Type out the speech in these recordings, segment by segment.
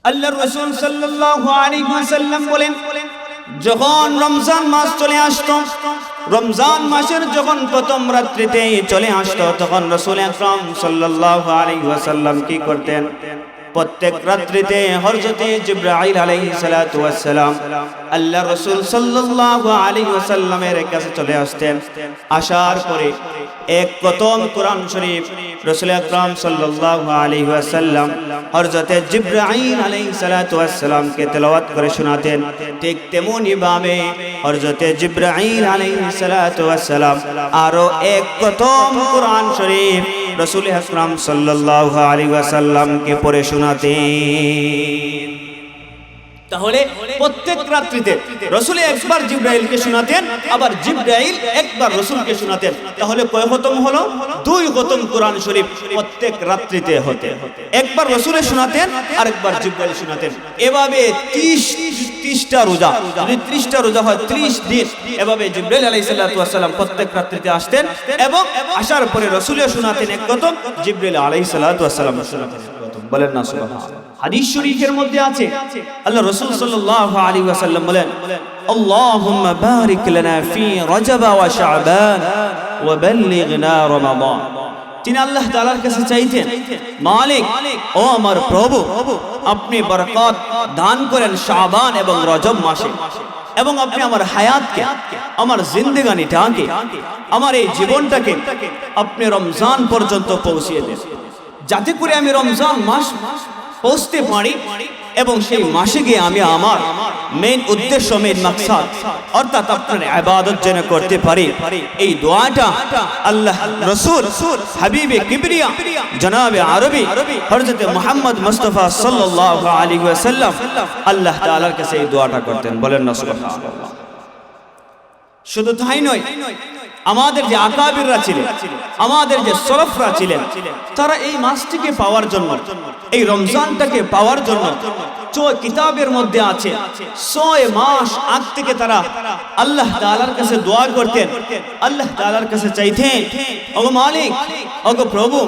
আল্লাহর রাসূল সাল্লাল্লাহু আলাইহি ওয়াসাল্লাম বলেন, যখন রমজান মাস চলে আসতো, রমজান মাসের যখন প্রথম রাত্রিতে চলে আসতো, তখন রাসূল আকরাম সাল্লাল্লাহু আলাইহি ওয়াসাল্লাম কি করতেন? প্রত্যেক রাত্রিতে হযরতে জিবরাইল আলাইহিস সালাতু ওয়াস সালাম আল্লাহর রাসূল সাল্লাল্লাহু আলাইহি ওয়াসাল্লামের কাছে চলে আসতেন। আসার পরে এক প্রথম কোরআন শরীফ রাসূল আকরাম সাল্লাল্লাহু আলাইহি ওয়াসাল্লাম হযরতে জিবরাইল আলাইহিস সালাতু ওয়াস সালামকে তেলাওয়াত করে শোনাতেন। ঠিক তেমনি ভাবে হযরতে জিবরাইল আলাইহিস সালাতু ওয়াস সালাম আরো এক প্রথম কোরআন শরীফ রাসূল আকরাম সাল্লাল্লাহু আলাইহি ওয়াসাল্লামকে পড়ে শোনাতেন। তাহলে প্রত্যেক রাত্রিতে রাসূল একবার জিবরাইলকে শোনাতেন, আবার জিবরাইল একবার রাসূলকে শোনাতেন। তাহলে কয় খতম হলো? 2 খতম কোরআন শরীফ প্রত্যেক রাত্রিতে হতে। একবার রাসূলে শোনাতেন, আরেকবার জিবরাইল শোনাতেন। এভাবে 30টা রোজা, যদি 30টা রোজা হয় 30 দিন এভাবে জিবরাইল আলাইহিস সালাতু ওয়াস সালাম প্রত্যেক রাত্রিতে আসতেন এবং আসার পরে রাসূলে শোনাতেন এক খতম, জিবরাইল আলাইহিস সালাতু ওয়াস সালাম শোনাতেন এক খতম। বলেন না সুবহানাল্লাহ। হাদিস শরীফের মধ্যে আছে আল্লাহ রাসূল সাল্লাল্লাহু আলাইহি ওয়াসাল্লাম বলেন, আল্লাহুম্মা বারিক লানা ফি রজব ওয়া শাবান ওয়া বাল্লিগনা রমাদান। তিনি আল্লাহ তাআলার কাছে চাইতেন, মালিক ও আমার প্রভু, আপনি বরকত দান করেন শাবান এবং রজব মাসে, এবং আপনি আমার হায়াতকে, আমার জিন্দেগানিটাকে, আমার এই জীবনটাকে আপনি রমজান পর্যন্ত পৌঁছিয়ে দেন, যাতে করে আমি রমজান মাস পৌঁছতে পারি এবং সেই মাসে গিয়ে আমি আমার মেইন উদ্দেশ্য, মেইন মাকসাদ অর্থাৎ আপনার ইবাদত যেন করতে পারি। এই দোয়াটা আল্লাহ রাসূল হাবিবে কিবরিয়া জনাবে আরবি হযরত মুহাম্মদ মুস্তাফা সাল্লাল্লাহু আলাইহি ওয়াসাল্লাম আল্লাহ তাআলার কাছে এই দোয়াটা করতেন। বলেন না সুবহানাল্লাহ। শুধু তাই নয়, আমাদের যে আকাবিররা ছিলেন, আমাদের যে সলফরা ছিলেন, তারা এই মাসটিকে পাওয়ার জন্য, এই রমজানটাকে পাওয়ার জন্য কিতাবের মধ্যে আছে 6 মাস আগ থেকে তারা আল্লাহ তাআলার কাছে দোয়া করতেন, আল্লাহ তাআলার কাছে চাইতেন, ওগো মালিক, ওগো প্রভু,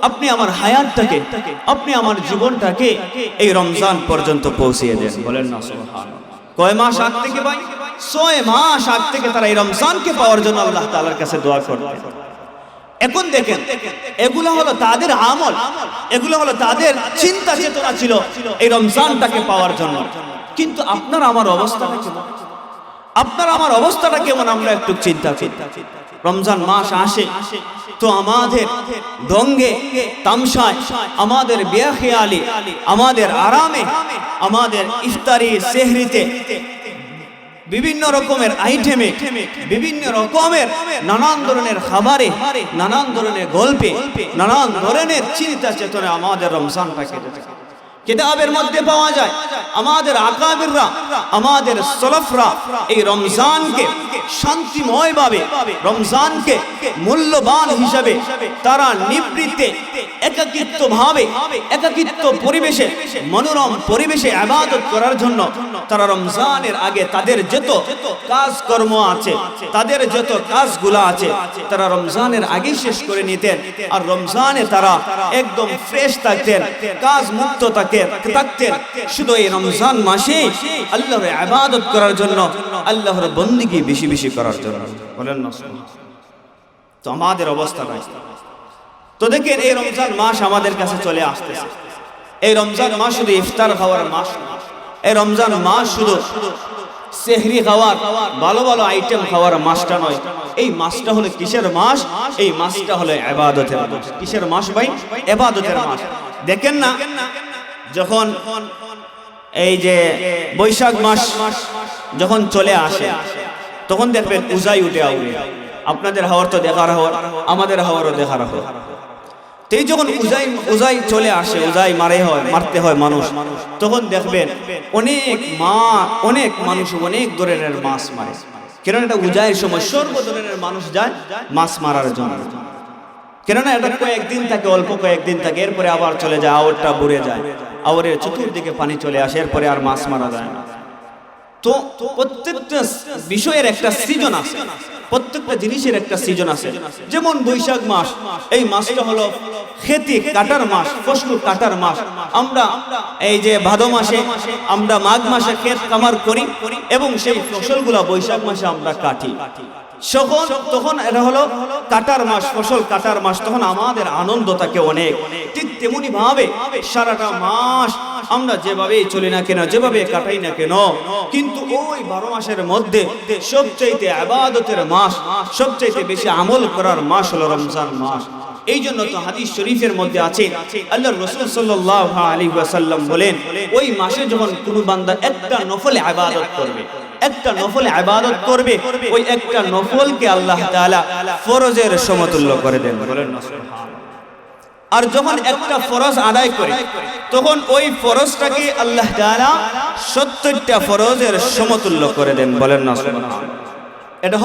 আপনি আমার হায়াতটাকে, আপনি আমার জীবনটাকে এই রমজান পর্যন্ত পৌঁছিয়ে দেন। বলেন না সুবহানাল্লাহ। কয় মাস আগ থেকে ভাই? 6 মাস আগ থেকে তারা এই রমজানকে পাওয়ার জন্য আল্লাহ তাআলার কাছে দোয়া করতেন। এখন দেখেন, এগুলো হলো তাদের আমল, এগুলো হলো তাদের চিন্তা চেতনা ছিল এই রমজানটাকে পাওয়ার জন্য। কিন্তু আপনার আমার অবস্থাটা কেমন? আপনার আমার অবস্থাটা কেমন? আমরা একটু চিন্তা করি। রমজান মাস আসে তো আমাদের দঙ্গে তামশায়, আমাদের বেখেয়ালি, আমাদের আরামে, আমাদের ইফতারি সেহরিতে, বিভিন্ন রকমের আইটেমে, বিভিন্ন রকমের নানান ধরনের খাবারে, নানান ধরনের গল্পে, নানান ধরনের চিন্তা চেতনা আমাদের রমজানটা কেটে যায়। কিতাবের মধ্যে পাওয়া যায় আমাদের আকাবিররা, আমাদের সলফরা এই রমজানকে শান্তিময় ভাবে, রমজানকে মূল্যবান হিসাবে তারা নিবৃত্তে একাকিত্ব ভাবে, একাকিত্ব পরিবেশে, মনোরম পরিবেশে ইবাদত করার জন্য তারা রমজানের আগে তাদের যত কাজকর্ম আছে, তাদের যত কাজগুলো আছে, তারা রমজানের আগে শেষ করে নিতেন। আর রমজানে তারা একদম ফ্রেশ থাকতেন, কাজ মুক্ত থাকতেন। শুধু এই রমজান মাসে আল্লাহর ইবাদত করার জন্য, আল্লাহর বন্দেগী বেশি বেশি করার জন্য। বলেন না সুবহানাল্লাহ। তো আমাদের অবস্থা নাই। তো দেখেন, এই রমজান মাস আমাদের কাছে চলে আসতেছে। এই রমজান মাস শুধু ইফতার খাওয়ার মাস না, এই রমজান মাস শুধু সেহরি খাওয়ার, ভালো ভালো আইটেম খাওয়ার মাসটা নয়। এই মাসটা হলো কিসের মাস? এই মাসটা হলো ইবাদতের মাস। কিসের মাস ভাই? ইবাদতের মাস। দেখেন না, যখন এই যে বৈশাখ মাস যখন চলে আসে, তখন দেখবেন উজাই উঠে আউরে। আপনাদের হাওয়ার তো দেখার হাওয়ার, আমাদের হাওয়ারও দেখার হাওয়ার। এই যখন উজাই চলে আসে, উজাই মারতে হয় মানুষ, তখন দেখবেন অনেক মানুষ অনেক ধরনের মাছ মারে। কেন? এটা উজাইয়ের সময় সর্ব ধরনের মানুষ যায় মাছ মারার জন্য। কেননা এটা কয়েকদিন থাকে, অল্প কয়েকদিন থাকে, এরপরে আবার চলে যায়, আওয়ারটা বুড়ে যায়, আওয়ারের চতুর্দিকে পানি চলে আসে, এরপরে আর মাছ মারা যায় না। তো প্রত্যেকটা বিষয়ের একটা সিজন আছে, প্রত্যেকটা জিনিসের একটা সিজন আছে। যেমন বৈশাখ মাস, এই মাসটা হলো খেতে কাটার মাস, ফসল কাটার মাস। আমরা এই যে ভাদো মাসে, আমরা মাঘ মাসে ক্ষেত কামার করি এবং সেই ফসলগুলা বৈশাখ মাসে আমরা কাটি। তখন এটা হলো কাটার মাস, ফসল কাটার মাস, তখন আমাদের আনন্দ থাকে অনেক। ঠিক তেমনি ভাবে সারাটা মাস আমরা যেভাবে চলি না কেন, যেভাবে কাটাই না কেন, কিন্তু ওই 12 মাসের মধ্যে সবচাইতে ইবাদতের মাস, সবচাইতে বেশি আমল করার মাস হলো রমজান মাস। এই জন্য তো হাদিস শরীফের মধ্যে আছে, আল্লাহর রাসূল সাল্লাল্লাহু আলাইহি ওয়াসাল্লাম বলেন, ওই মাসে যখন কোনো বান্দা একটা নফল ইবাদত করবে, একটা নফল ইবাদত করবে, ওই একটা নফলকে আল্লাহ তাআলা ফরজের সমতুল্য করে দেন। বলেন না সুবহানাল্লাহ। আর যখন একটা ফরজ আদায় করে, তখন ওই ফরজটাকে আল্লাহ তাআলা 70টা ফরজের সমতুল্য করে দেন। বলেন না সুবহানাল্লাহ। এটা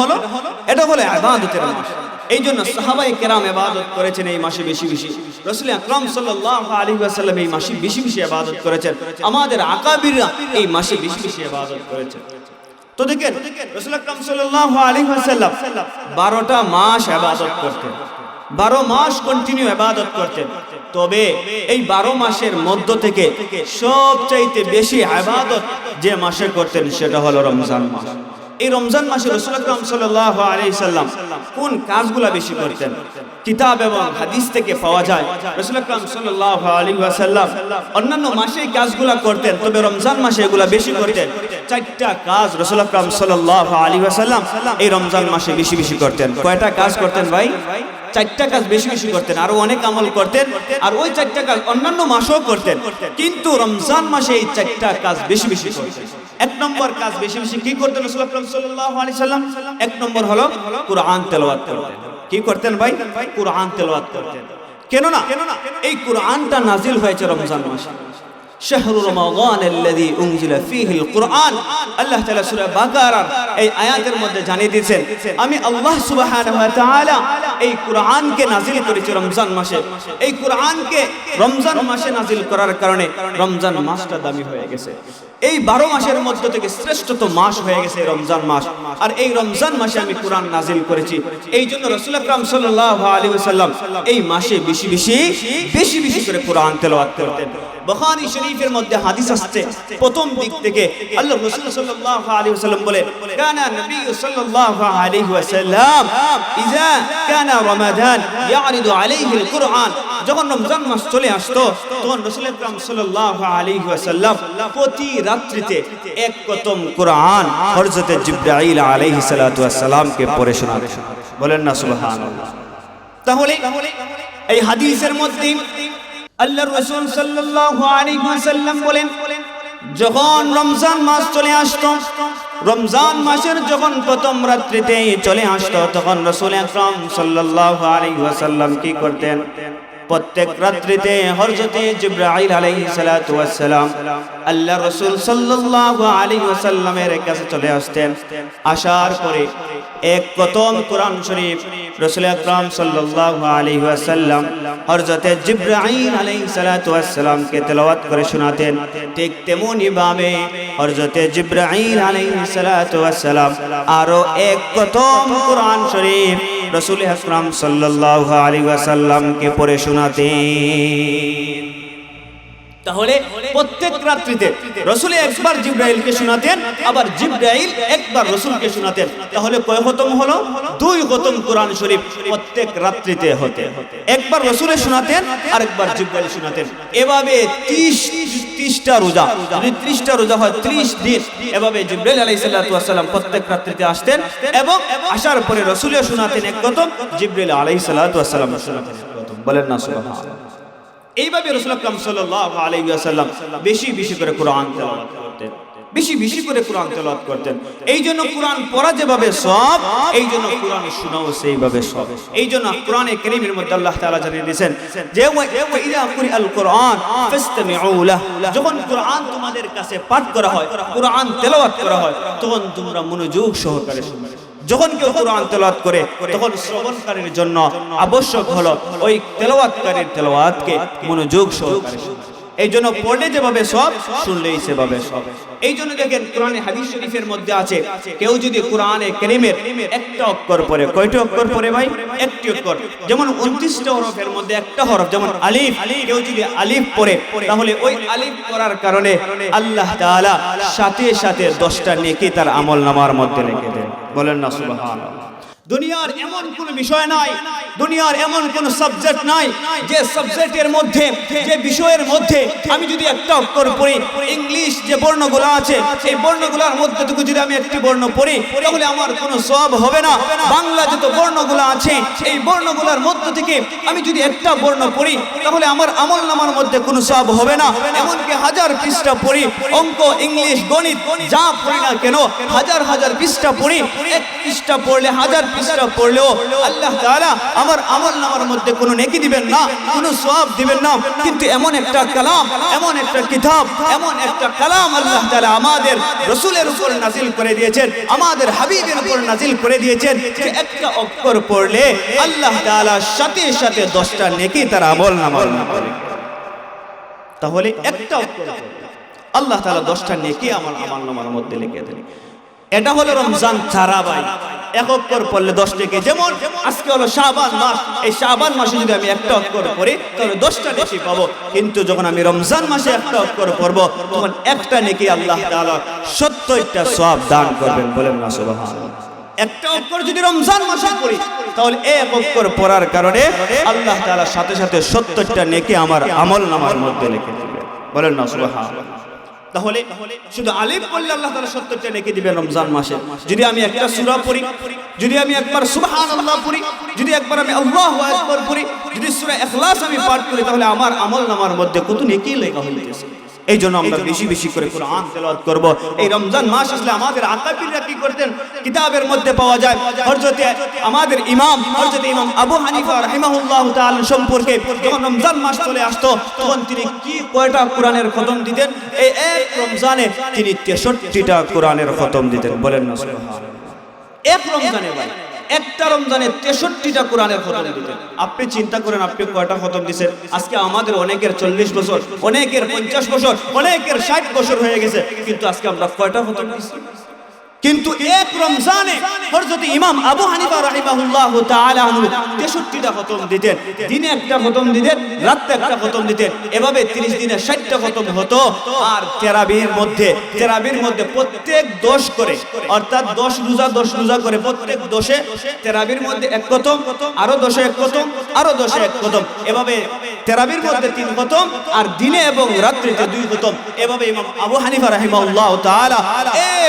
হলো ইবাদতের মাস। এই জন্য সাহাবায়ে কেরাম ইবাদত করেছেন এই মাসে বেশি বেশি। রাসূল আকরাম সাল্লাল্লাহু আলাইহি ওয়াসাল্লাম এই মাসে বেশি বেশি ইবাদত করেছেন। আমাদের আকাবিররা এই মাসে বেশি বেশি ইবাদত করেছেন। তো দেখেন রাসূল আকরাম সাল্লাল্লাহু আলাইহি ওয়াসাল্লাম 12টা মাস ইবাদত করতেন, 12 মাস কন্টিনিউ ইবাদত করতেন। তবে এই 12 মাসের মধ্য থেকে সবচাইতে বেশি ইবাদত যে মাসে করতেন সেটা হলো রমজান মাস। এই রমজান মাসে রাসূল আকরাম সাল্লাল্লাহু আলাইহি সাল্লাম কোন কাজগুলো বেশি করতেন? কিতাব এবং হাদিস থেকে পাওয়া যায় রাসূল আকরাম সাল্লাল্লাহু আলাইহি ওয়াসাল্লাম অন্যান্য মাসে এই কাজগুলো করতেন, তবে রমজান মাসে এগুলো বেশি করতেন। 4টা কাজ রাসূল আকরাম সাল্লাল্লাহু আলাইহি ওয়াসাল্লাম এই রমজান মাসে বেশি বেশি করতেন। কয়টা কাজ করতেন ভাই? 4টা কাজ বেশি বেশি করতেন। আরো অনেক আমল করতেন, আর ওই 4টা কাজ অন্যান্য মাসেও করতেন, কিন্তু রমজান মাসে এই 4টা কাজ বেশি বেশি করতেন। 1 নম্বর কাজ বেশি বেশি কি করতেন রাসূল আকরাম সাল্লাল্লাহু আলাইহি সাল্লাম? 1 নম্বর হলো কুরআন তেলাওয়াত করতেন। কি করতেন ভাই? কুরআন তেলাওয়াত করতেন। কেন না এই কুরআনটা নাজিল হয়েছে রমজান মাসে। শাহরু রমাদান আল্লাযী উনজিলা ফীহিল কুরআন। আল্লাহ তাআলা সূরা বাকারার এই আয়াতের মধ্যে জানিয়ে দিয়েছেন, আমি আল্লাহ সুবহানাহু ওয়া তাআলা এই কুরআনকে নাজিল করেছি রমজান মাসে। এই কুরআনকে রমজান মাসে নাজিল করার কারণে রমজান মাসটা দামি হয়ে গেছে। এই 12 মাসের মধ্য থেকে শ্রেষ্ঠতম মাস হয়ে গেছে রমজান মাস। আর এই রমজান মাসে আমি কুরআন নাজিল করেছি। এই জন্য রাসূল আকরাম সাল্লাল্লাহু আলাইহি ওয়াসাল্লাম এই মাসে বেশি বেশি করে কুরআন তেলাওয়াত করতেন। বুখারী শরীফের মধ্যে হাদিস আসছে, প্রথম দিক থেকে আল্লাহর রাসূল সাল্লাল্লাহু আলাইহি ওয়াসাল্লাম বলেন, কানা নবী সাল্লাল্লাহু আলাইহি ওয়াসাল্লাম ইযা কানা রমাদান ইয়ারিদু আলাইহিল কুরআন। যখন রমজান মাস চলে আসতো, তখন রাসূল আকরাম সাল্লাল্লাহু আলাইহি ওয়াসাল্লাম প্রতি রাত্রিতে এক খতম কুরআন হযরত জিবরাইল আলাইহিস সালাতু ওয়াস সালামকে পড়ে শোনাতেন। বলেন না সুবহানাল্লাহ। তাহলে এই হাদিসের মধ্যে আল্লাহর রাসূল সাল্লাল্লাহু আলাইহি ওয়াসাল্লাম বলেন, যখন রমজান মাস চলে আসতো, রমজান মাসের যখন প্রথম রাত্রিতে চলে আসতো, তখন রাসূল আকরাম সাল্লাল্লাহু আলাইহি ওয়াসাল্লাম কি করতেন? প্রত্যেক রাত্রিতে হযরতে জিবরাইল আলাইহিস সালাতু ওয়াস সালাম আল্লাহর রাসূল সাল্লাল্লাহু আলাইহি ওয়াসাল্লামের কাছে চলে আসতেন। আসার পরে এক খতম কোরআন শরীফ রাসূল আকরাম সাল্লাল্লাহু আলাইহি ওয়াসাল্লাম হযরতে জিবরাইল আলাইহিস সালাতু ওয়াস সালামকে তেলাওয়াত করে শোনাতেন। ঠিক তেমনি ভাবে হযরতে জিবরাইল আলাইহিস সালাতু ওয়াস সালাম আরো এক খতম কোরআন শরীফ রাসূল আকরাম সাল্লাল্লাহু আলাইহি ওয়াসাল্লামকে পড়ে শোনাতেন। তাহলে প্রত্যেক রাত্রিতে রাসূল একবার জিবরাইলকে শোনাতেন, আবার জিবরাইল একবার রাসূলকে শোনাতেন। তাহলে কয় খতম হলো? 2 খতম কোরআন শরীফ প্রত্যেক রাত্রিতে হতে। একবার রাসূলে শোনাতেন, আরেকবার জিবরাইল শোনাতেন। এভাবে 30টা রোজা, যদি 30টা রোজা হয় 30 দিন এভাবে জিবরাইল আলাইহিস সালাতু ওয়াস সালাম প্রত্যেক রাত্রিতে আসতেন এবং আসার পরে রাসূলে শোনাতেন এক খতম, জিবরাইল আলাইহিস সালাতু ওয়াস সালাম শোনাতেন এক খতম। বলেন না সুবহানাল্লাহ। এইভাবে রাসূল আকরাম সাল্লাল্লাহু আলাইহি ওয়াসাল্লাম বেশি করে কোরআন তেলাওয়াত করতেন, বেশি করে কোরআন তেলাওয়াত করতেন। এই জন্য কোরআন পড়া যেভাবে সওয়াব, এই জন্য কোরআন শোনাও সেইভাবে সওয়াব। এই জন্য কোরআনে কারীমের মধ্যে আল্লাহ তাআলা জানিয়ে দিয়েছেন যে ইযা কুরিআল কুরআন ফাসতামিউ লাহ। যখন কোরআন তোমাদের কাছে পাঠ করা হয়, কোরআন তেলাওয়াত করা হয়, তখন তোমরা মনোযোগ সহকারে শুনবে। যখন কেউ কোরআন তেলাওয়াত করে, তখন শ্রবণকারীর জন্য আবশ্যক হলো ওই তেলাওয়াতকারীর তেলাওয়াতকে মনোযোগ সহকারে শুনতে। এই জন্য পড়লে যেভাবে সব, শুনলেই সেভাবে সব। এই জন্য দেখেন কোরআনে হাদিস শরীফের মধ্যে আছে, কেউ যদি কোরআনে কারীমের একটা অক্ষর পড়ে, কয়টা অক্ষর পড়ে ভাই? একটি অক্ষর। যেমন 29টা হরফের মধ্যে একটা হরফ, যেমন আলিফ, কেউ যদি আলিফ পড়ে তাহলে ওই আলিফ পড়ার কারণে আল্লাহ তাআলা সাথে সাথে 10টা নেকি তার আমলনামার মধ্যে লিখে দেন। বলেন না সুবহানাল্লাহ। দুনিয়ার এমন কোন বিষয় নাই, দুনিয়ার এমন কোন সাবজেক্ট নাই যে সাবজেক্টের মধ্যে, যে বিষয়ের মধ্যে আমি যদি একটা অক্ষর পড়ি, ইংলিশ যে বর্ণগুলো আছে এই বর্ণগুলোর মধ্যে থেকে যদি আমি একটি বর্ণ পড়ি তাহলে আমার কোনো সওয়াব হবে না। বাংলা যত বর্ণগুলো আছে এই বর্ণগুলোর মধ্যে থেকে আমি যদি একটা বর্ণ পড়ি তাহলে আমার আমলনামার মধ্যে কোনো সওয়াব হবে না। এমনকি হাজার পৃষ্ঠা পড়ি, অঙ্ক, ইংলিশ, গণিত যা পড়ি না কেন, হাজার হাজার পৃষ্ঠা পড়ি, এক পৃষ্ঠা পড়লে, হাজার পৃষ্ঠা পড়লেও আল্লাহ তাআলা আমার আমলনামার মধ্যে কোনো নেকি দিবেন না, কোনো সওয়াব দিবেন না। কিন্তু এমন একটা কালাম, এমন একটা কিতাব, এমন একটা কালাম আল্লাহ তাআলা আমাদের রাসূলের উপর নাযিল করে দিয়েছেন, আমাদের হাবিবের উপর নাযিল করে দিয়েছেন যে একটা অক্ষর পড়লে আল্লাহ তাআলা সাথে সাথে 10টা নেকি তার আমলনামার মধ্যে লিখে। তাহলে একটা অক্ষর আল্লাহ তাআলা 10টা নেকি আমার আমলনামার মধ্যে লিখে দেন। এটা হলো রমজান ছাড়া ভাই, এক অক্ষর পড়লে 10 নেকি। যেমন আজকে হলো শাবান মাস, এই শাবান মাসে যদি আমি একটা অক্ষর পড়ি তাহলে 10টা নেকি পাবো। কিন্তু যখন আমি রমজান মাসে একটা অক্ষর পড়ব তখন একটা নেকি আল্লাহ তাআলা 70টা সওয়াব দান করবেন। বলেন না সুবহানাল্লাহ। একটা অক্ষর যদি রমজান মাসে পড়ি তাহলে এক অক্ষর পড়ার কারণে আল্লাহ তাআলা সাথে সাথে 70টা নেকি আমার আমলনামার মধ্যে লিখে দিবেন। বলেন না সুবহানাল্লাহ। তাহলে শুধু আলিফ পড়লে আল্লাহ তাআলা 70টা নেকি দিবেন রমজান মাসে। যদি আমি একটা সূরা পড়ি, যদি আমি একবার সুবহানাল্লাহ পড়ি, যদি একবার আমি আল্লাহু আকবার পড়ি, যদি সূরা ইখলাস আমি পাঠ করি তাহলে আমার আমলনামার মধ্যে কত নেকি লেখা হইতেছে। এই জন্য আমরা বেশি বেশি করে কোরআন তেলাওয়াত করব। এই রমজান মাস আসলে আমাদের আকাবিররা কি করতেন, কিতাবের মধ্যে পাওয়া যায় হযরতে আমাদের ইমাম আবু হানিফা রাহিমাহুল্লাহু তাআলা সম্পর্কে যখন রমজান মাস চলে আসতো তখন তিনি কি কয়টা কোরআনের খতম দিতেন? এই এক রমজানে তিনি 63টা কোরআনের খতম দিতেন। বলেন না সুবহানাল্লাহ। এক রমজানে ভাই, একটা রমজানে 63টা কোরআনের খতম দিতেন। আপনি চিন্তা করেন আপনি কয়টা খতম দিয়েছেন। আজকে আমাদের অনেকের 40 বছর, অনেকের 50 বছর, অনেকের 60 বছর হয়ে গেছে, কিন্তু আজকে আমরা কয়টা খতম দিয়েছি? কিন্তু এক রমজানে হযরত ইমাম আবু হানিফা রাহিমাহুল্লাহু তাআলা 63টা খতম দিতেন। দিনে একটা খতম দিতেন, রাতে একটা খতম দিতেন। এভাবে 30 দিনে 60টা খতম হতো। আর তারাবির মধ্যে প্রত্যেক 10 করে, অর্থাৎ 10 রোজা করে প্রত্যেক 10-এ তারাবির মধ্যে এক খতম, আরো 10-এ এক খতম, আরো 10-এ এক খতম। এভাবে তারাবির মধ্যে 3 খতম আর দিনে এবং রাত্রিতে 2 খতম। এভাবে ইমাম আবু হানিফা রাহিমাহুল্লাহু তাআলা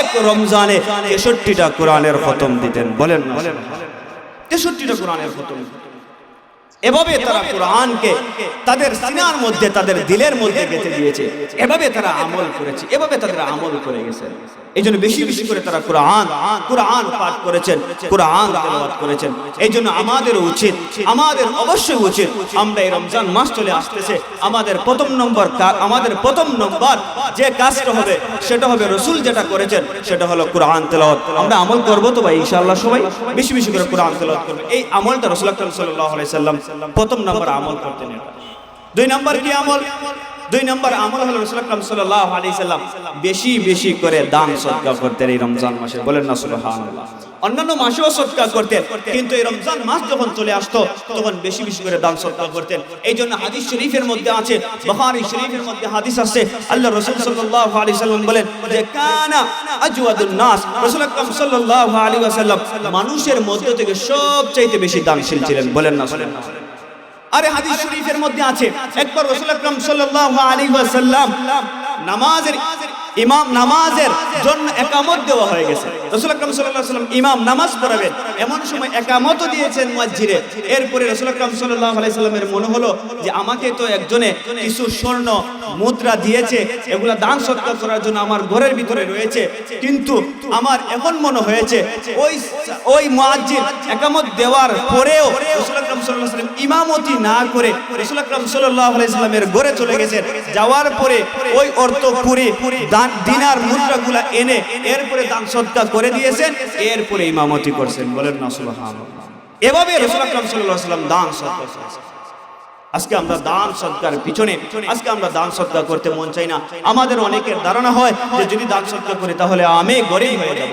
এক রমজানে 63টা কোরআনের খতম দিতেন। বলেন 63টা কোরআনের খতম। এভাবে তারা কোরআনকে তাদের সিনার মধ্যে, তাদের দিলের মধ্যে গেঁথে দিয়েছে। এভাবে তারা আমল করেছে, এভাবে তারা আমল করে গেছে। এই জন্য বেশি বেশি করে তারা কোরআন পাঠ করেছেন, কোরআন তেলাওয়াত করেছেন। এই জন্য আমাদের অবশ্যই উচিত, আমরা এই রমজান মাস চলে আসতেছে, আমাদের প্রথম নম্বর যে কাজটা হবে সেটা হবে রাসূল যেটা করেছেন, সেটা হলো কোরআন তেলাওয়াত। আমরা আমল করব তো ভাই ইনশাআল্লাহ, সবাই বেশি বেশি করে কোরআন তেলাওয়াত করবে। এই আমলটা রাসূল আকরাম সাল্লাল্লাহু আলাইহি সাল্লাম প্রথম নম্বর আমল করতেন। 2 নম্বর কি আমল? 2 নম্বর আমল হলো রাসূল আকরাম সাল্লাল্লাহু আলাইহি সাল্লাম বেশি বেশি করে দান সদকা করতেন এই রমজান মাসে। বলেন না সুবহানাল্লাহ। অন্যান্য মাসেও সদকা করতেন, কিন্তু এই রমজান মাস যখন চলে আসতো তখন বেশি বেশি করে দান সদকা করতেন। এই জন্য হাদিস শরীফের মধ্যে আছে, বুখারী শরীফের মধ্যে হাদিস আছে, আল্লাহ রাসূল সাল্লাল্লাহু আলাইহি সাল্লাম বলেন যে কানা আজওয়াদুন নাস, রাসূল আকরাম সাল্লাল্লাহু আলাইহি ওয়াসাল্লাম মানুষের মধ্যে থেকে সবচেয়ে বেশি দানশীল ছিলেন। বলেন না সুবহানাল্লাহ। আরে হাদিস শরীফের মধ্যে আছে, একবার রাসূল আকরাম সাল্লাল্লাহু আলাইহি ওয়াসাল্লাম নামাজের জন্য একামত দেওয়া হয়ে গেছে। রাসূল আকরাম সাল্লাল্লাহু আলাইহি ওয়াসাল্লাম ইমাম নামাজ পড়াবেন, এমন সময় একামতও দিয়েছেন মুয়াজ্জিনে। এরপরে রাসূল আকরাম সাল্লাল্লাহু আলাইহি ওয়াসাল্লামের মনে হলো যে আমাকে তো একজনে কিছু স্বর্ণ মুদ্রা দিয়েছে, এগুলা দান সদকা করার জন্য আমার ঘরের ভিতরে রয়েছে, কিন্তু আমার এখন মনে হয়েছে ওই মুয়াজ্জিন একামত দেওয়ার পরেও রাসূল আকরাম সাল্লাল্লাহু আলাইহি ওয়াসাল্লাম ইমামতি না করে রাসূল আকরাম সাল্লাল্লাহু আলাইহি ওয়াসাল্লামের ঘরে চলে গেছেন। যাওয়ার পরে ওই অর্থ পুরি দিনার মুদ্রাগুলা এনে এরপরে দান সদকা করে দিয়েছেন, এরপরে ইমামতি করছেন। বলেন না সুবহানাল্লাহ। এভাবে রাসূল আকরাম সাল্লাল্লাহু আলাইহি ওয়াসাল্লাম দান সদকা করেছেন। আজকে আমরা দান সদকার পিছনে আজকে আমরা দান সদকা করতে মন চাই না। আমাদের অনেকের ধারণা হয় যে যদি দান সদকা করি তাহলে আমি গরিব হয়ে যাব।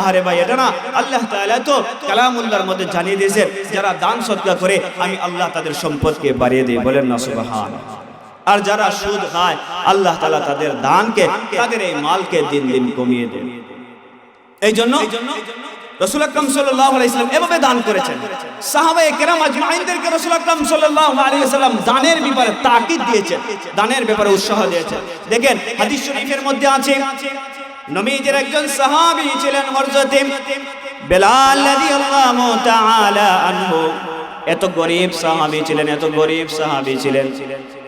আরে ভাই, এটা না, আল্লাহ তাআলা তো কালামুল্লাহর মধ্যে জানিয়ে দিয়েছেন যারা দান সদকা করে আমি আল্লাহ তাদের সম্পদকে বাড়িয়ে দিই। বলেন না সুবহানাল্লাহ। আর যারা সুদ খায় আল্লাহ তাআলা তাদের দানকে, তাদের এই মালকে দিন দিন কমিয়ে দেন। এই জন্য রাসূল আকরাম সাল্লাল্লাহু আলাইহি ওয়াসাল্লাম এভাবে দান করেছেন। সাহাবায়ে কেরাম আজমাইনদেরকে রাসূল আকরাম সাল্লাল্লাহু আলাইহি ওয়াসাল্লাম দানের ব্যাপারে তাকিদ দিয়েছেন, দানের ব্যাপারে উৎসাহ দিয়েছেন। দেখেন হাদিস শরীফের মধ্যে আছে, নবীজির একজন সাহাবী ছিলেন হযরতে বেলাল রাদিয়াল্লাহু তাআলা আনহু। এত গরীব সাহাবী ছিলেন, এত গরীব সাহাবী ছিলেন।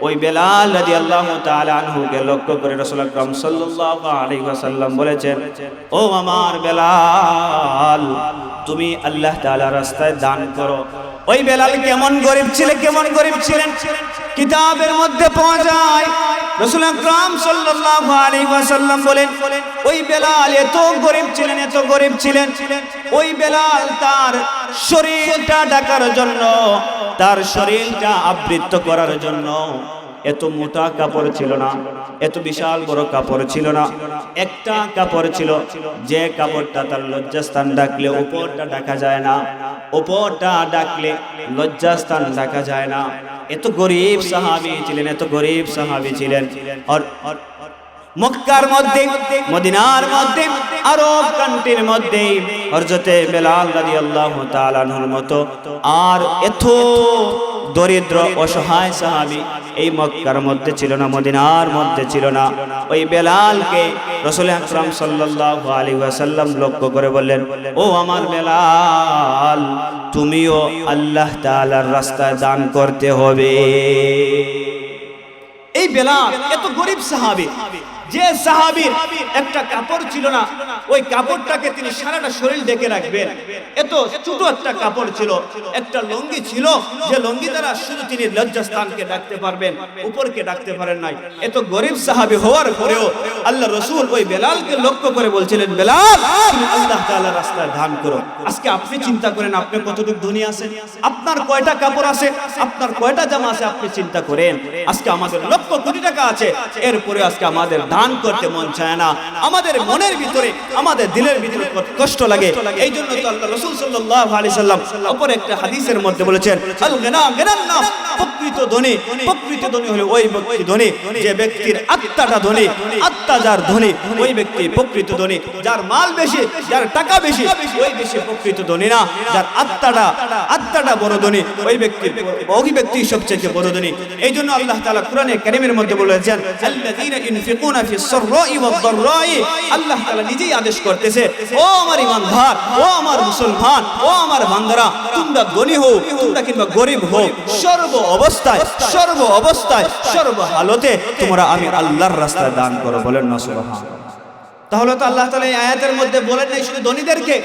ওই বেলাল রাদিয়াল্লাহু তাআলা আনহুকে লক্ষ্য করে রাসূল আকরাম সাল্লাল্লাহু আলাইহি ওয়াসাল্লাম বলেছেন, ও আমার বেলাল, তুমি আল্লাহ তাআলার রাস্তায় দান করো। ওই বেলাল কেমন গরীব ছিলেন, কেমন গরীব ছিলেন কিতাবের মধ্যে পাওয়া যায়। রাসূল আকরাম সাল্লাল্লাহু আলাইহি ওয়াসাল্লাম বলেন, ওই বেলাল এত গরীব ছিলেন, এত গরীব ছিলেন। ওই বেলাল তার শরীরটা ঢাকার জন্য, তার শরীরটা আবৃত করার জন্য এত মোটা কাপড় ছিল না, এত বিশাল বড় কাপড় ছিল না। একটা কাপড় ছিল, যে কাপড়টা তার লজ্জাস্থান ঢাকলে উপরটা ঢাকা যায় না, উপরটা ঢাকলে লজ্জাস্থান ঢাকা যায় না। এত গরীব সাহাবী ছিলেন, এত গরীব সাহাবী ছিলেন। আর মক্কার মধ্যে, মদিনার মধ্যে, আরব কান্ট্রির মধ্যে হযরতে বেলাল রাদিয়াল্লাহু তাআলা আনহুর মতো আর এত দরিদ্র অসহায় সাহাবী এই মক্কার মধ্যে ছিল না, মদিনার মধ্যে ছিল না। ওই বেলালকে রাসূল আকরাম সাল্লাল্লাহু আলাইহি ওয়াসাল্লাম লক্ষ্য করে বললেন, ও আমার বেলাল, তুমিও আল্লাহ তাআলার রাস্তায় দান করতে হবে। এই বেলাল এত গরীব সাহাবী, যে সাহাবীর একটা কাপড় ছিল না, ওই কাপড়টাকে তিনি সারাটা শরীর ঢেকে রাখবেন। এত ছোট একটা কাপড় ছিল, একটা লুঙ্গি ছিল, যে লুঙ্গি দ্বারা শুধু তিনি লজ্জাস্থানকে ঢাকতে পারবেন, উপরকে ঢাকতে পারেন নাই। এত গরীব সাহাবী হওয়ার পরেও আল্লাহ রাসূল ওই বেলালকে লক্ষ্য করে বলছিলেন, বেলাল, তুমি আল্লাহ তাআলার রাস্তায় দান করো। আজকে আপনি চিন্তা করেন, আপনি কতটুকু ধনী আছেন, আপনার কয়টা কাপড় আছে, আপনার কয়টা জামা আছে, আপনি চিন্তা করেন। আজকে আমাদের লক্ষ কোটি টাকা আছে, এরপরে আজকে আমাদের দান করতে মন চায় না। আমাদের মনের ভিতরে, আমাদের দিলের ভিতরে কষ্ট লাগে। এই জন্য তো আল্লাহ রাসূল সাল্লাল্লাহু আলাইহি সাল্লাম অপর একটা হাদিসের মধ্যে বলেছেন, আল গিনা গিনান নাস, প্রকৃত ধনী, প্রকৃত ধনী হলো ওই ব্যক্তি ধনী যে ব্যক্তির আত্মাটা ধনী, আত্মা যার ধনী ওই ব্যক্তি প্রকৃত ধনী। যার মাল বেশি, যার টাকা বেশি, ওই বেশি প্রকৃত ধনী না। যার আত্মাটা বড় ধনী, ওই ব্যক্তি সবচেয়ে বড় ধনী। এই জন্য আল্লাহ তাআলা কোরআনে কারীমের মধ্যে বলেছেন, আল্লাযীনা ইনফিকুনা ফিস সাররাই ওয়াদ দাররাই। আল্লাহ তাআলা নিজেই আদেশ করতেছে, ও আমার ঈমানদার, ও আমার মুসলমান, ও আমার বান্দারা, তোমরা ধনী হও, তোমরা কিংবা গরীব হও, সর্ব অবস্থায়, সর্ব অবস্থায়, সর্ব হালতে তোমরা আমি আল্লাহর রাস্তায় দান করো। বলেন না সুবহানাল্লাহ। তাহলে তো আল্লাহ তাআলা এই আয়াতের মধ্যে বলেন নাই শুধু ধনীদেরকে,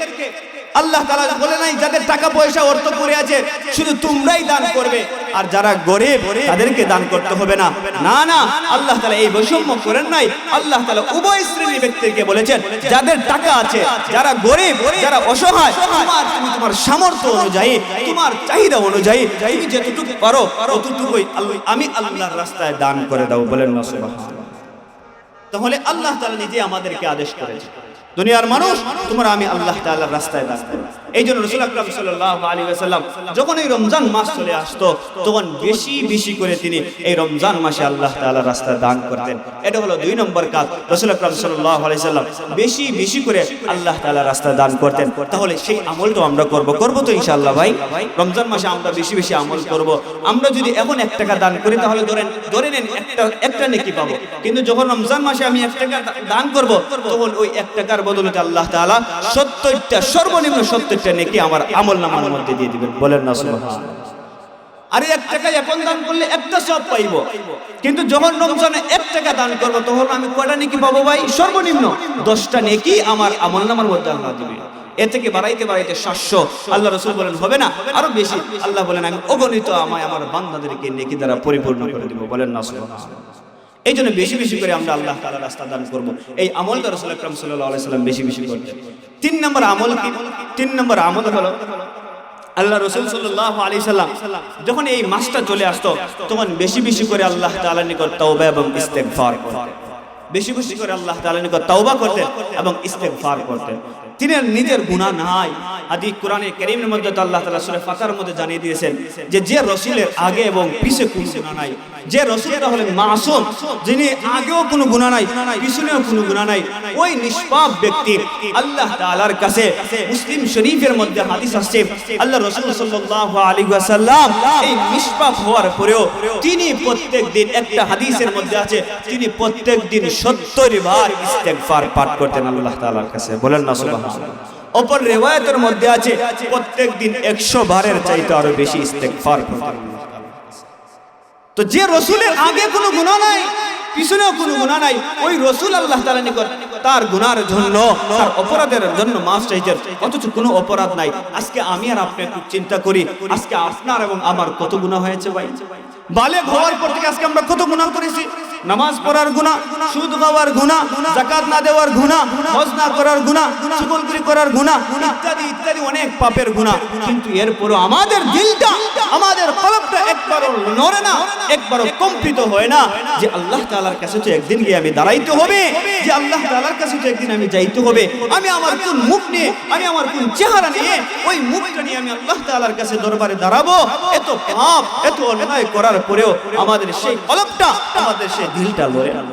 আল্লাহ তাআলা বলে নাই যাদের টাকা পয়সা অর্থ পড়ে আছে শুধু তোমরাই দান করবে আর যারা গরীব তাদেরকে দান করতে হবে না। না না, আল্লাহ তাআলা এই বৈষম্য করেন নাই। আল্লাহ তাআলা উভয় শ্রেণীর ব্যক্তিকে বলেছেন, যাদের টাকা আছে, যারা গরীব, যারা অসহায়, তুমি তোমার সামর্থ্য অনুযায়ী, তোমার চাহিদা অনুযায়ী তুমি যতটুকু পারো ততটুকুই আমি আল্লাহর রাস্তায় দান করে দাও। বলেন না সুবহানাল্লাহ। তাহলে আল্লাহ তাআলা নিজে আমাদেরকে আদেশ করেছেন, দুনিয়ার মানুষ তোমরা আমি আল্লাহ তাআলার রাস্তায় দান করো। এই জন্য রাসূল আকরাম সাল্লাল্লাহু আলাইহি ওয়াসাল্লাম যখন এই রমজান মাস চলে আসতো তখন বেশি বেশি করে তিনি এই রমজান মাসে আল্লাহ তাআলার রাস্তায় দান করতেন। এটা হলো 2 নম্বর কাজ। রাসূল আকরাম সাল্লাল্লাহু আলাইহি ওয়াসাল্লাম বেশি বেশি করে আল্লাহ তাআলার রাস্তায় দান করতেন। তাহলে সেই আমলটা আমরা করব তো ইনশাআল্লাহ ভাই। রমজান মাসে আমরা বেশি বেশি আমল করব। আমরা যদি এখন 1 টাকা দান করি তাহলে ধরে নেন একটা নেকি পাবো, কিন্তু যখন রমজান মাসে আমি 1 টাকা দান করব তখন ওই 1 টাকার বদলে আল্লাহ তাআলা 70টা, সর্বনিম্ন 70টা নেকি আমার আমলনামার মধ্যে দিয়ে দিবেন। বলেন না সুবহানাল্লাহ। আরে 1 টাকা এখন দান করলে একটা সওয়াব পাইবো, কিন্তু যখন রমজানে 1 টাকা দান করব তখন আমি কয়টা নেকি পাবো ভাই? সর্বনিম্ন 10টা নেকি আমার আমলনামার মধ্যে আল্লাহ দিবেন। এ থেকে বাড়াইতে বাড়াইতে 700। আল্লাহ রাসূল বলেন হবে না, আরো বেশি। আল্লাহ বলেন আমি অগণিত আমায় আমার বান্দাদেরকে নেকি দ্বারা পরিপূর্ণ করে দিব। বলেন না সুবহানাল্লাহ। এই জন্য বেশি বেশি করে আমরা আল্লাহ তাআলার রাস্তা দান করব। এই আমলটা রাসূল আকরাম সাল্লাল্লাহু আলাইহি সাল্লাম বেশি বেশি করতেন। 3 নম্বর আমল কি? 3 নম্বর আমল হলো আল্লাহ রাসূল সাল্লাল্লাহু আলাইহি সাল্লাম যখন এই মাসটা চলে আসতো তখন বেশি বেশি করে আল্লাহ তাআলার নিকট তওবা এবং ইস্তেগফার করতেন, বেশি বেশি করে আল্লাহ তাআলার নিকট তওবা করতেন এবং ইস্তেগফার করতেন। তিনি নিজের গুনাহ নাই। হাদিস কোরআনে কারীমের মধ্যে তো আল্লাহ তাআলা সূরা ফাতিহার মধ্যে জানিয়ে দিয়েছেন যে রাসূলের আগে এবং পিছে কোনো গুনাহ নাই, যে রাসূলরা হলেন মাসুম, যিনি আগেও কোনো গুনাহ নাই পিছনেও কোনো গুনাহ নাই, ওই নিষ্পাপ ব্যক্তি আল্লাহ তাআলার কাছে মুসলিম শরীফের মধ্যে হাদিস আসছে আল্লাহ রাসূল সাল্লাল্লাহু আলাইহি ওয়াসাল্লাম এই নিষ্পাপ হওয়ার পরেও তিনি প্রত্যেকদিন, একটা হাদিসের মধ্যে আছে তিনি প্রত্যেকদিন 70 বার ইস্তেগফার পাঠ করতেন আল্লাহ তাআলার কাছে। বলেন না সুবহানাল্লাহ। অপর রিওয়ায়াতের মধ্যে আছে প্রত্যেকদিন 100 বারের চাইতে আরো বেশি ইস্তেগফার করতেন। তো যে রাসূলের আগে কোনো গুনাহ নাই পিছনেও কোনো গুনাহ নাই, ওই রাসূল আল্লাহ তাআলার নিকট তার গুনাহের জন্য, তার অপরাধের জন্য মাফ চাইতেন, অথচ কোনো অপরাধ নাই। আজকে আমি আর আপনি একটু চিন্তা করি, আজকে আপনার এবং আমার কত গুনাহ হয়েছে ভাই। বালেগ হওয়ার পর থেকে আজকে আমরা কত গুনাহ করেছি। নামাজ পড়ার গুনাহ, সুদ খাওয়ার গুনাহ, যাকাত না দেওয়ার গুনাহ, হজ না করার গুনাহ, চুগলখড়ি করার গুনাহ, ইত্যাদি ইত্যাদি অনেক পাপের গুনাহ। কিন্তু এরপরও আমাদের দিলটা, আমাদের কলবটা একবারও নড়ে না, একবারও কম্পিত হয় না যে আল্লাহ তাআলার কাছে তো একদিন গিয়ে আমি দাঁড়াইতে হবে, যে আল্লাহ তাআলার কাছে তো একদিন আমি যাইতে হবে। আমি আমার কোন মুখ নিয়ে, আমি আমার কোন চেহারা নিয়ে, ওই মুখটা নিয়ে আমি আল্লাহ তাআলার কাছে দরবারে দাঁড়াবো। এত পাপ, এত অন্যায় করার পরেও আমাদের সেই কলবটা, আমাদের সেই দিলটা লড়ে না,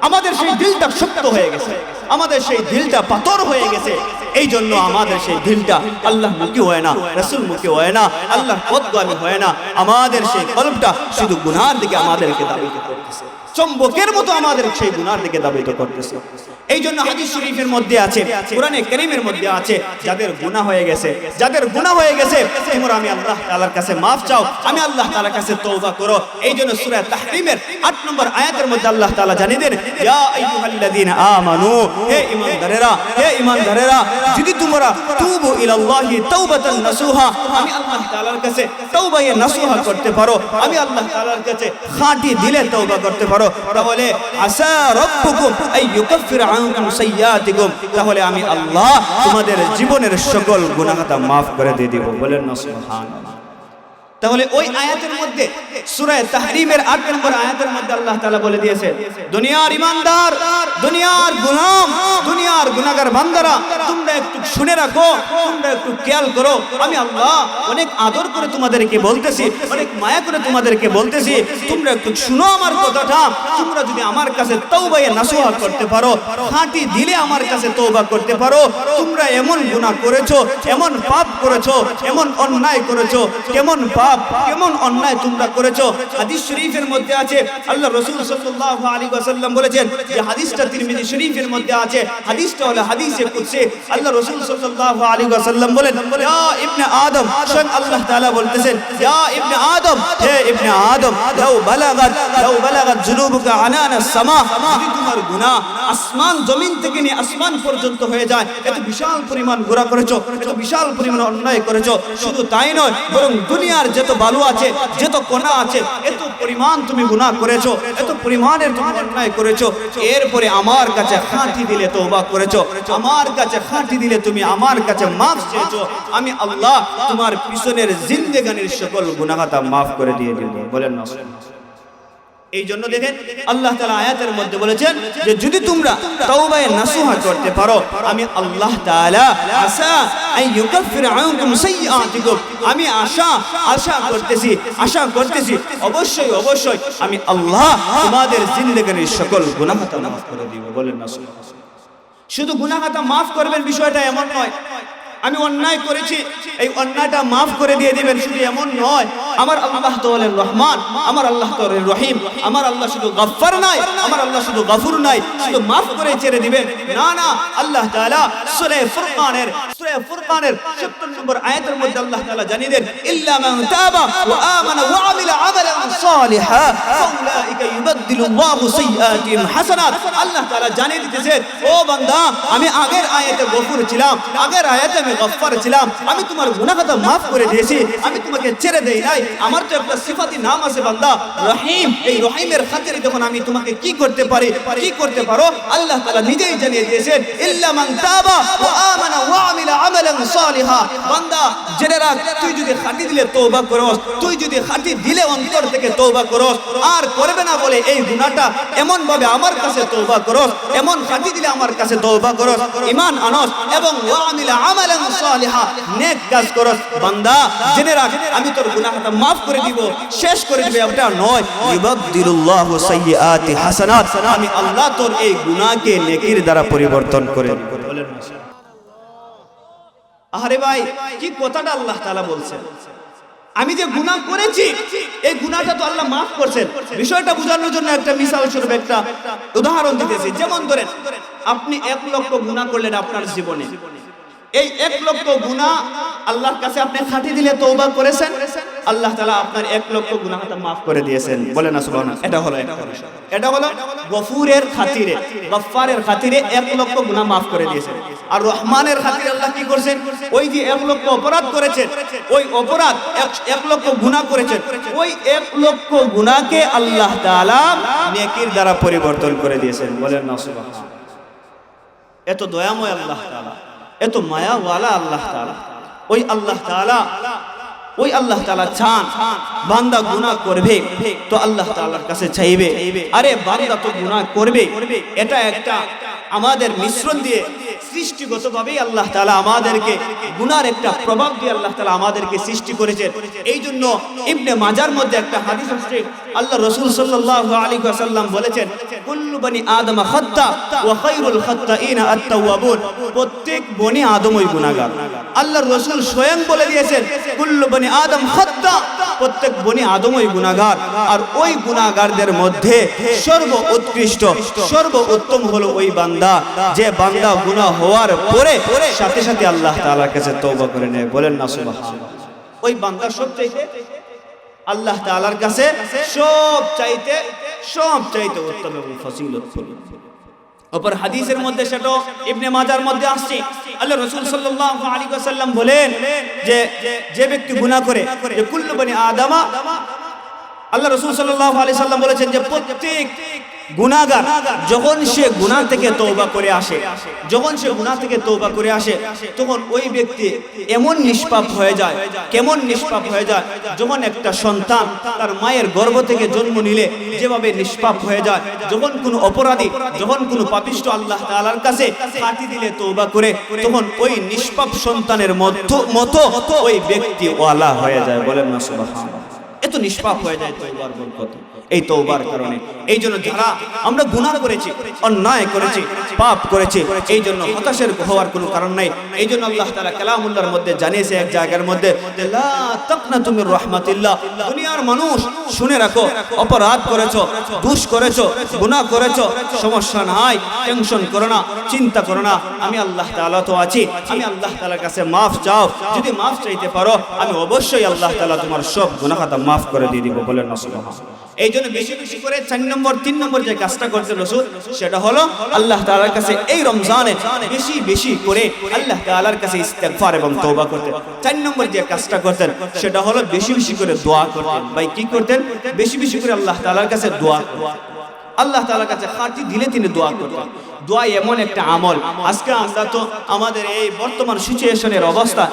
আমাদের সেই দিলটা শক্ত হয়ে গেছে, আমাদের সেই দিলটা পাথর হয়ে গেছে। এই জন্য আমাদের সেই দিলটা আল্লাহ মুখী হয় না, রাসূল মুখী হয় না, আল্লাহর পথগামী হয় না। আমাদের সেই কলবটা শুধু গুনাহের দিকে আমাদেরকে দাবিত করতেছে, চম্বকের মতো আমাদের সেই গুনাহের দিকে দাবিত করতেছে। এই জন্য হাদিস শরীফের মধ্যে আছে, কোরআনে কারীমের মধ্যে আছে, যাদের গুনাহ হয়ে গেছে, যাদের গুনাহ হয়ে গেছে তোমরা আমি আল্লাহ তাআলার কাছে মাফ চাও, আমি আল্লাহ তাআলার কাছে তওবা করো। এই জন্য সূরা তাহরিমের 8 নম্বর আয়াতের মধ্যে আল্লাহ তাআলা জানিয়ে দেন, ইয়া আইয়ুহাল্লাযীনা আমানু, হে ঈমানদারেরা, হে ঈমানদারেরা, যদি তোমরা তুবু ইলাল্লাহি তাওবাতান নাসুহা, আমি আল্লাহ তাআলার কাছে তওবায়ে নাসুহা করতে পারো, আমি আল্লাহ তাআলার কাছে খাঁটি দিলে তওবা করতে পারো, তাহলে আসা রাব্বুকুম আইয়ুকাফিরা আনকুম সাইয়্যাতিকুম, তাহলে আমি আল্লাহ তোমাদের জীবনের সকল গুনাহ মাফ করে দিয়ে দেব। বলেন না সুবহানাল্লাহ। তাহলে ওই আয়াতের মধ্যে সূরা তাহরিমের 8 নম্বর আয়াতের মধ্যে আল্লাহ তাআলা বলে দিয়েছে, দুনিয়ার ঈমানদার, দুনিয়ার গোলাম, দুনিয়ার গুনাহগার বান্দারা, তোমরা একটু শুনে রাখো, তোমরা একটু খেয়াল করো, আমি আল্লাহ অনেক আদর করে তোমাদেরকে বলতেছি, অনেক মায়া করে তোমাদেরকে বলতেছি, তোমরা একটু শুনো আমার কথাটা। তোমরা যদি আমার কাছে তওবায়ে নাসুহা করতে পারো, খাঁটি দিলে আমার কাছে তওবা করতে পারো, তোমরা এমন গুনাহ করেছো, এমন পাপ করেছো, এমন অন্যায় করেছো, কেমন পাপ, কেমন অন্যায় তোমরা করেছো। হাদিস শরীফের মধ্যে আছে, আল্লাহ রাসূল সাল্লাল্লাহু আলাইহি ওয়াসাল্লাম বলেছেন, যে হাদিসটা তিরমিজি শরীফের মধ্যে আছে, হাদিসটা হলো হাদিসে কুদসি। আল্লাহ রাসূল সাল্লাল্লাহু আলাইহি ওয়াসাল্লাম বলেন, ইয়া ইবনে আদম, স্বয়ং আল্লাহ তাআলা বলতেছেন, ইয়া ইবনে আদম, হে ইবনে আদম, লাউ বালাগাত যুনুবুকা আনানাস সামা, যদি তোমার গুনাহ আসমান জমিন থেকে নিয়ে আসমান পর্যন্ত হয়ে যায়, এত বিশাল পরিমাণ গুনাহ করেছো, এত বিশাল পরিমাণ অন্যায় করেছো, শুধু তাই নয় বরং দুনিয়ার যত বালু আছে, যত কণা আছে, এত পরিমাণ তুমি গুনাহ করেছো, এত পরিমাণের তুমি অন্যায় করেছো, এরপরে আমার কাছে খাঁটি দিলে তওবা করেছো, আমার কাছে খাঁটি দিলে তুমি আমার কাছে মাফ চেয়েছো, আমি আল্লাহ তোমার পিছনের জিন্দেগানির সকল গুনাহ মাফ করে দিয়ে দেব। বলেন না। এই জন্য দেখেন আল্লাহ তাআলা আয়াতের মধ্যে বলেছেন যে যদি তোমরা তওবায়ে নাসুহা করতে পারো, আমি আল্লাহ তাআলা আসা আইয়ুকাফির আনকুম সাইয়্যাতিকুম, আমি আশা করতেছি অবশ্যই অবশ্যই আমি আল্লাহ তোমাদের জিন্দেগির সকল গুনাহ মাফ করে দিব। বলেন না। শুধু গুনাহ মাফ করবেন বিষয়টা এমন নয়, আমি অন্যায় করেছি এই অন্যায়টা মাফ করে দিয়ে দিবেন শুধু এমন নয়। আমার আল্লাহ তো হলেন রহমান, আমার আল্লাহ তো হলেন রহিম, আমার আল্লাহ শুধু গফফার নাই, আমার আল্লাহ শুধু গফুর নাই, শুধু মাফ করে ছেড়ে দিবেন না, না। আল্লাহ তাআলা সূরা ফুরকানের 70 নম্বর আয়াতের মধ্যে আল্লাহ তাআলা জানিয়ে দেন, ইল্লা মান তাবা ওয়া আমানা ওয়া আমিলা আমালান সালিহা ফাউলাইকা ইউবাদদিলুল্লাহু সাইয়্যাতিহিম হাসানাত। আল্লাহ তাআলা জানিয়ে দিতেছেন, ও বান্দা, আমি আগের আয়াতে গফুর ছিলাম, আগের আয়াতে আমি গফফার ছিলাম, আমি তোমার গুনাহ মাফ করে দিয়েছি, আমি তোমাকে ছেড়ে দেই নাই। আমার তো একটা সিফাতি নাম আছে বান্দা, রহিম। এই রহিমের খাতিরে যখন আমি তোমাকে কি করতে পারি, কি করতে পারো, আল্লাহ তাআলা নিজেই জানিয়ে দিয়েছেন, ইল্লা মান তাবা ওয়া আমানা ওয়া আমিলা আমালান সালিহা। বান্দা জেনে রাখ, তুই যদি খাঁটি দিলে তওবা করস, তুই যদি খাঁটি দিলে অন্তর থেকে তওবা করস, আর করবে না বলে এই গুনাহটা এমন ভাবে আমার কাছে তওবা করস, এমন খাঁটি দিলে আমার কাছে তওবা করস, ঈমান আনস এবং ওয়া আমিলা আমালান সালিহা, নেক কাজ করস, বান্দা জেনে রাখ আমি তোর গুনাহটা maaf করে দিব, শেষ করে দিবে। এটা নয়, ইবাদদিলুল্লাহু সাইয়্যাতি হাসানাত, আমি আল্লাহ তোর এই গুনাহকে নেকির দ্বারা পরিবর্তন করে দেব। বলেন আরে ভাই, কি কথাটা আল্লাহ তাআলা বলছেন, আমি যে গুনাহ করেছি এই গুনাহটা তো আল্লাহ maaf করছেন। বিষয়টা বোঝানোর জন্য একটা মিসাল স্বরূপ একটা উদাহরণ দিতেছি। যেমন ধরেন, আপনি 1 লক্ষ গুনাহ করলেন আপনার জীবনে, এই 1 লক্ষ গুনাহ আল্লাহর কাছে আপনি খাঁটি দিলে তওবা করেছেন, আল্লাহ তাআলা আপনার 1 লক্ষ গুনাহটা maaf করে দিয়েছেন। বলেন না সুবহানাল্লাহ। এটা হলো এটা হলো গফুরের খাতিরে, গফফারের খাতিরে 1 লক্ষ গুনাহ maaf করে দিয়েছেন। আর রহমানের খাতিরে আল্লাহ কি করেছেন, ওই যে 1 লক্ষ অপরাধ করেছেন, ওই অপরাধ 1 লক্ষ গুনাহ করেছেন, ওই 1 লক্ষ গুনাহকে আল্লাহ তাআলা নেকির দ্বারা পরিবর্তন করে দিয়েছেন। বলেন না সুবহানাল্লাহ। এত দয়াময় আল্লাহ তাআলা, এত মায়াওয়ালা আল্লাহ তাআলা। ওই আল্লাহ তাআলা চান বান্দা গুনাহ করবে তো আল্লাহ তাআলার কাছে চাইবে, আরে বান্দা তো গুনাহ করবে, এটা একটা আমাদের মিশ্রণ দিয়ে সৃষ্টিগতভাবেই আল্লাহ তাআলা আমাদেরকে গুনার একটা প্রভাব দিয়ে আল্লাহ তাআলা আমাদেরকে সৃষ্টি করেছেন। এই জন্য ইবনে মাজার মধ্যে একটা হাদিস আছে, আল্লাহ রাসূল সাল্লাল্লাহু আলাইহি ওয়াসাল্লাম বলেছেন, কুল্লু বনি আদম খাত্তা ওয়া খায়রুল খাত্তাইনা আত-তাওয়াবুন, প্রত্যেক বনি আদমই গুনাহগার। আল্লাহর রাসূল স্বয়ং বলে দিয়েছেন, কুল্লু বনি আদম খাত্তা, প্রত্যেক বনি আদমই গুনাহগার, আর ওই গুনাহগারদের মধ্যে সর্বোৎকৃষ্ট সর্বোত্তম হলো ওই বান্দা, যে বান্দা গুনাহ হওয়ার পরে সাথে সাথে আল্লাহ তাআলার কাছে তওবা করে নেয়। বলেন না সুবহানাল্লাহ। ওই বান্দা সবচাইতে আল্লাহ তাআলার কাছে সবচাইতে উত্তম এবং ফজিলতপূর্ণ। অপর হাদিসের মধ্যে সেটা ইবনে মাজার মধ্যে আসছে, আল্লাহ রাসূল সাল্লাল্লাহু আলাইহি ওয়াসাল্লাম বলেন যে ব্যক্তি গুনাহ করে, যে কুল্লু বনি আদমা, আল্লাহ রাসূল সাল্লাল্লাহু আলাইহি ওয়াসাল্লাম বলেছেন যে প্রত্যেক গুনাহগার যখন সে গুনাহ থেকে তওবা করে আসে, তখন ওই ব্যক্তি এমন নিষ্পাপ হয়ে যায়, কেমন নিষ্পাপ হয়ে যায়, যখন একটা সন্তান তার মায়ের গর্ভ থেকে জন্ম নিলে যেভাবে নিষ্পাপ হয়ে যায়, যখন কোনো অপরাধী, যখন কোনো পাপিষ্ঠ আল্লাহ তাআলার কাছে খাঁটি দিলে তওবা করে, তখন ওই নিষ্পাপ সন্তানের মতো ওই ব্যক্তি ওয়ালা হয়ে যায়। বলেন না সুবহানাল্লাহ। এত নিষ্পাপ হয়ে যায় তওবার বরকত, এই তওবার কারণে। এই জন্য যারা আমরা গুনাহ করেছি, অন্যায় করেছি, পাপ করেছি, এই জন্য হতাশের হওয়ার কোনো কারণ নাই। এই জন্য আল্লাহ তাআলা কালামুল্লাহর মধ্যে জানিয়েছে এক জায়গার মধ্যে, লা তাকনাতু মির রাহমাতিল্লাহ, দুনিয়ার মানুষ শুনে রাখো, অপরাধ করেছো, দোষ করেছো, গুনাহ করেছো, সমস্যা নাই, টেনশন করো না, চিন্তা করো না, আমি আল্লাহ তাআলা তো আছি, আমি আল্লাহ তাআলার কাছে মাফ চাও, যদি মাফ চাইতে পারো আমি অবশ্যই আল্লাহ তাআলা তোমার সব গুনাহটা মাফ করে দিয়ে দিব। বলেন না সুবহানাল্লাহ। এই জন্য বেশি বেশি করে 3 নম্বর যে কাজটা করতেন রাসূল, সেটা হলো আল্লাহ তাআলার কাছে এই রমজানে বেশি বেশি করে আল্লাহ তাআলার কাছে ইস্তেগফার এবং তওবা করতেন। 4 নম্বর যে কাজটা করতেন সেটা হলো বেশি বেশি করে দোয়া করতেন। ভাই কি করতেন? বেশি বেশি করে আল্লাহ তাআলার কাছে দোয়া করতেন। আল্লাহ তাআলার কাছে খাঁটি দিলে তিনি দোয়া করতেন। দোয়া এমন একটা আমল, আজকে আমরা তো আমাদের এই বর্তমান সিচুয়েশনের অবস্থা,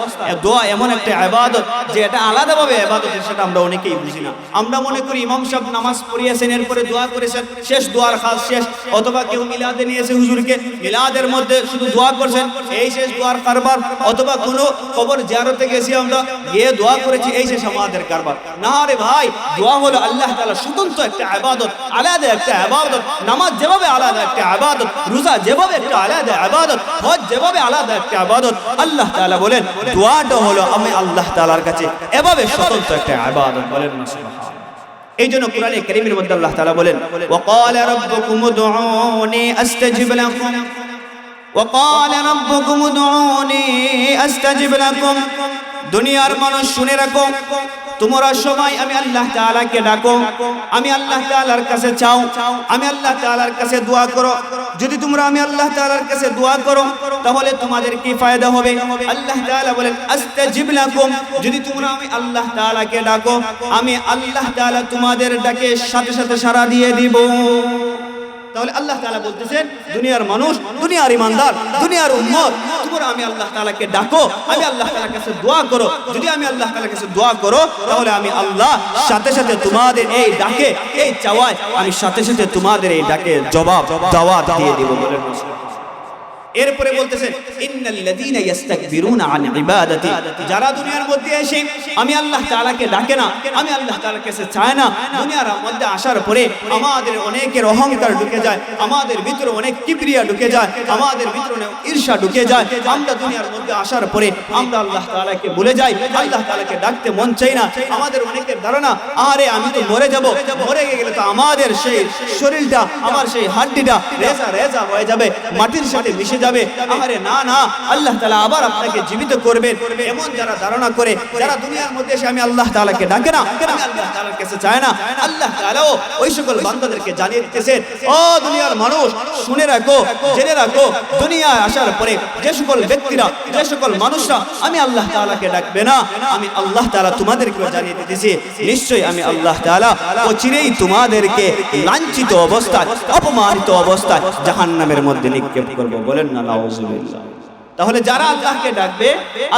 দোয়া এমন একটা ইবাদত যে এটা আলাদাভাবে ইবাদত, সেটা আমরা অনেকেই বুঝি না। আমরা মনে করি ইমাম সাহেব নামাজ পড়িয়েছেন, এরপরে দোয়া করেছেন, শেষ দোয়ার খাস শেষ, অথবা কেউ মিলাদে নিয়েছে হুজুরকে, মিলাদের মধ্যে শুধু দোয়া করছেন, এই শেষ দোয়ার কারবার, অথবা কোনো কবর জিয়ারতে গেছি আমরা, গিয়ে দোয়া করেছি, এই শেষ আমাদের কারবার। না রে ভাই, দোয়া হলো আল্লাহ তাআলা স্বতন্ত্র একটা ইবাদত, আলাদা একটা ইবাদত। নামাজ যেভাবে আলাদা একটা ইবাদত, রোজা যেভাবে একটা আলাদা ইবাদত, হজ যেভাবে আলাদা একটা ইবাদত, আল্লাহ তাআলা বলেন দোয়াটা হলো আমি আল্লাহ তাআলার কাছে এভাবে স্বতন্ত্র একটা ইবাদত। বলেন না সুবহানাল্লাহ। এই জন্য কোরআনে কারীমের মধ্যে আল্লাহ তাআলা বলেন, ওয়া ক্বালা রাব্বুকুম উদউনি আস্তাজিব লাকুম, ওয়া ক্বালা রাব্বুকুম উদউনি আস্তাজিব লাকুম। দুনিয়ার মানুষ শুনে রাখো, তোমরা সবাই আমি আল্লাহ তাআলাকে ডাকো, আমি আল্লাহ তাআলার কাছে চাও, আমি আল্লাহ তাআলার কাছে দোয়া করো। যদি তোমরা আমি আল্লাহ তাআলার কাছে দোয়া করো তাহলে তোমাদের কি ফায়দা হবে? আল্লাহ তাআলা বলেন আস্তাজিব লাকুম, যদি তোমরা আমি আল্লাহ তাআলাকে ডাকো, আমি আল্লাহ তাআলা তোমাদের ডাকে সাথে সাথে সাড়া দিয়ে দিব। তাহলে আল্লাহ তাআলা বলতেছেন দুনিয়ার মানুষ, দুনিয়ার ইমানদার, দুনিয়ার উম্মত, তোমরা আমি আল্লাহ তাআলাকে ডাকো, আমি আল্লাহ তাআলার কাছে দোয়া করো। যদি আমি আল্লাহ তাআলার কাছে দোয়া করো তাহলে আমি আল্লাহ সাথে সাথে তোমাদের এই ডাকে, এই চাওয়ায় আমি সাথে সাথে তোমাদের এই ডাকে জবাব দাওয়াত দিয়ে দেব বলেন। এরপরে বলতেছেন ইন্নাল্লাযীনা ইস্তাকবিরুনা আন ইবাদাতি, যারা দুনিয়ার মধ্যে এসে আমি আল্লাহ তাআলাকে ডাকে না, আমি আল্লাহ তাআলার কাছে চায় না, দুনিয়ার মধ্যে আসার পরে আমাদের অনেকের অহংকার ঢুকে যায়, আমাদের ভিতরে অনেক কিবরিয়া ঢুকে যায়, আমাদের ভিতরে অনেক ঈর্ষা ঢুকে যায়। আমরা দুনিয়ার মধ্যে আসার পরে আমরা আল্লাহ তাআলাকে ভুলে যাই, আল্লাহ তাআলাকে ডাকতে মন চাই না। আমাদের অনেকের ধারণা আরে আমি তো মরে যাব, মরে গেলে তো আমাদের সেই শরীরটা, আমার সেই হাড্ডিটা রেজা রেজা হয়ে যাবে, মাটির সাথে মিশে যাবে। আরে না না, আল্লাহ তাআলা আবার আপনাকে জীবিত করবেন। এমন যারা ধারণা করে, যারা দুনিয়ার মধ্যে এসে আমি আল্লাহ তাআলাকে ডাকে না, আমি আল্লাহ তাআলার কাছে চায় না, আল্লাহ তাআলাও ওই সকল বান্দাদেরকে জানিয়ে দিতেছেন, ও দুনিয়ার মানুষ শুনে রাখো, জেনে রাখো, দুনিয়ায় আসার পরে যে সকল ব্যক্তিরা, যে সকল মানুষরা আমি আল্লাহ তাআলাকে ডাকবে না, আমি আল্লাহ তাআলা তোমাদেরকেও জানিয়ে দিতেছি নিশ্চয়ই আমি আল্লাহ তাআলা অচিরেই তোমাদেরকে লাঞ্ছিত অবস্থায়, অপমানিত অবস্থায় জাহান্নামের মধ্যে নিক্ষেপ করব। বলেন না নাউজুবিল্লাহ। তাহলে যারা আল্লাহকে ডাকবে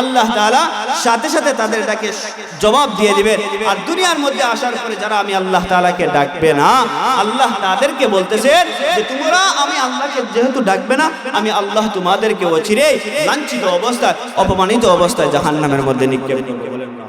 আল্লাহ তাআলা সাথে সাথে তাদের ডাকে জবাব দিয়ে দিবেন। আর দুনিয়ার মধ্যে আসার পরে যারা আমি আল্লাহ তাআলাকে ডাকবে না, আল্লাহ তাদেরকে বলতেছেন যে তোমরা আমি আল্লাহকে যেহেতু ডাকবে না, আমি আল্লাহ তোমাদেরকে অচিরেই লাঞ্ছিত অবস্থায়, অপমানিত অবস্থায় জাহান্নামের মধ্যে নিক্ষেপ করব। বলেন না।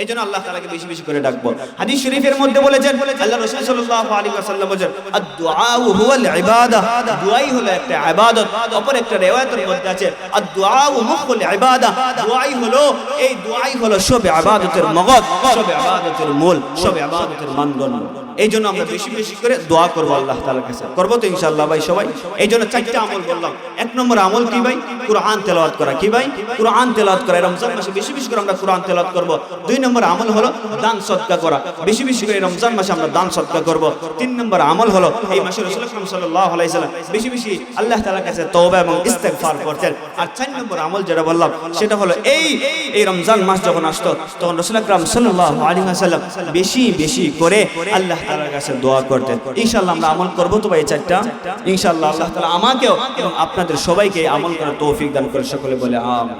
এই জন্য আল্লাহ তাআলাকে বেশি বেশি করে ডাকবো। হাদিস শরীফের মধ্যে বলেছেন, আল্লাহ রাসূল সাল্লাল্লাহু আলাইহি ওয়াসাল্লাম বলেছেন, আদ-দুআউ হুয়াল ইবাদা, দুআই হলো একটা ইবাদত। অপর একটা riwayতের মধ্যে আছে আদ-দুআউ মুখুল ইবাদা, দুআই হলো, এই দুআই হলো সব ইবাদতের মগজ, সব ইবাদতের মূল, সব ইবাদতের মানদণ্ড। এই জন্য আমরা বেশি বেশি করে দোয়া করব আল্লাহ তাআলার কাছে। করব তো ইনশাআল্লাহ ভাই সবাই। এই জন্য চারটা আমল বললাম। এক নম্বর আমল কি ভাই? কুরআন তেলাওয়াত করা। কি ভাই? কুরআন তেলাওয়াত করা। রমজান মাসে বেশি বেশি করে আমরা কুরআন তেলাওয়াত করব। দুই নম্বর আমল হলো দান সদকা করা। বেশি বেশি করে রমজান মাসে আমরা দান সদকা করব। তিন নম্বর আমল হলো এই মাসে রাসূল আকরাম সাল্লাল্লাহু আলাইহি সাল্লাম বেশি বেশি আল্লাহ তাআলার কাছে তওবা এবং ইস্তিগফার করতেন। আর চার নম্বর আমল যেটা বললাম সেটা হলো এই রমজান মাস যখন আসতো তখন রাসূল আকরাম সাল্লাল্লাহু আলাইহি ওয়াসাল্লাম বেশি বেশি করে আল্লাহ তাআলার কাছে দোয়া করতেন। ইনশাআল্লাহ আমরা আমল করব তো ভাই চারটা। ইনশাআল্লাহ আল্লাহ তাআলা আমাকেও এবং আপনাদের সবাইকে আমল করার তৌফিক দান করে। সকলে বলে আমিন।